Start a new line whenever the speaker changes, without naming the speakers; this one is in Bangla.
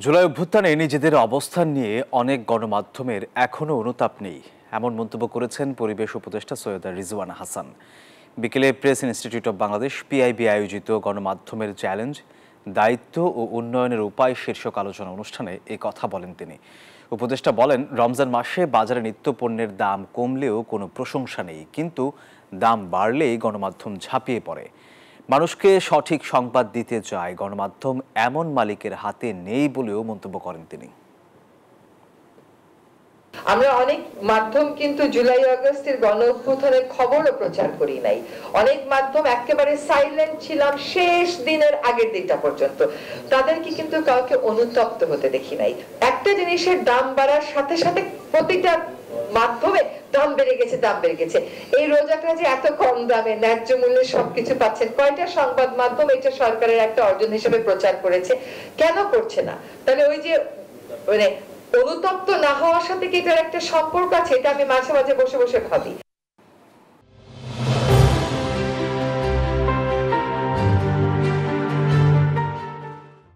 জুলাই অভ্যুত্থানে নিজেদের অবস্থান নিয়ে অনেক গণমাধ্যমের এখনও অনুতাপ নেই, এমন মন্তব্য করেছেন পরিবেশ উপদেষ্টা সৈয়দা রিজওয়ানা হাসান। বিকেলে press institute of Bangladesh PIB আয়োজিত গণমাধ্যমের চ্যালেঞ্জ, দায়িত্ব ও উন্নয়নের উপায় শীর্ষক আলোচনা অনুষ্ঠানে এই কথা বলেন তিনি। উপদেষ্টা বলেন, রমজান মাসে বাজারে নিত্যপণ্যের দাম কমলেও কোনো প্রশংসা নেই, কিন্তু দাম বাড়লেই গণমাধ্যম ঝাঁপিয়ে পড়ে। মানুষকে সঠিক সংবাদ দিতে চায় গণমাধ্যম এমন মালিকের হাতে নেই বলেও মন্তব্য করেন তিনি।
আমরা অনেক মাধ্যম কিন্তু জুলাই আগস্টের গণ অভ্যুত্থানের খবরও প্রচার করি নাই। অনেক মাধ্যম একেবারে সাইলেন্ট ছিলাম শেষ দিনের আগের দিনটা পর্যন্ত। তাদেরকে কিন্তু কাউকে অনুতপ্ত হতে দেখি নাই। একটা জিনিসের দাম বাড়ার সাথে সাথে প্রতিটা মাধ্যমে দাম বেড়ে গেছে। এই রোজাটা যে এত কম দামে ন্যায্য মূল্যে সবকিছু পাচ্ছেন, কয়টা সংবাদ মাধ্যম এটা সরকারের একটা অর্জন হিসেবে প্রচার করেছে? কেন করছে না? তাহলে ওই যে মানে অনুতপ্ত না হওয়ার সাথে কি এটার একটা সম্পর্ক আছে? এটা আমি মাঝে মাঝে বসে বসে ভাবি।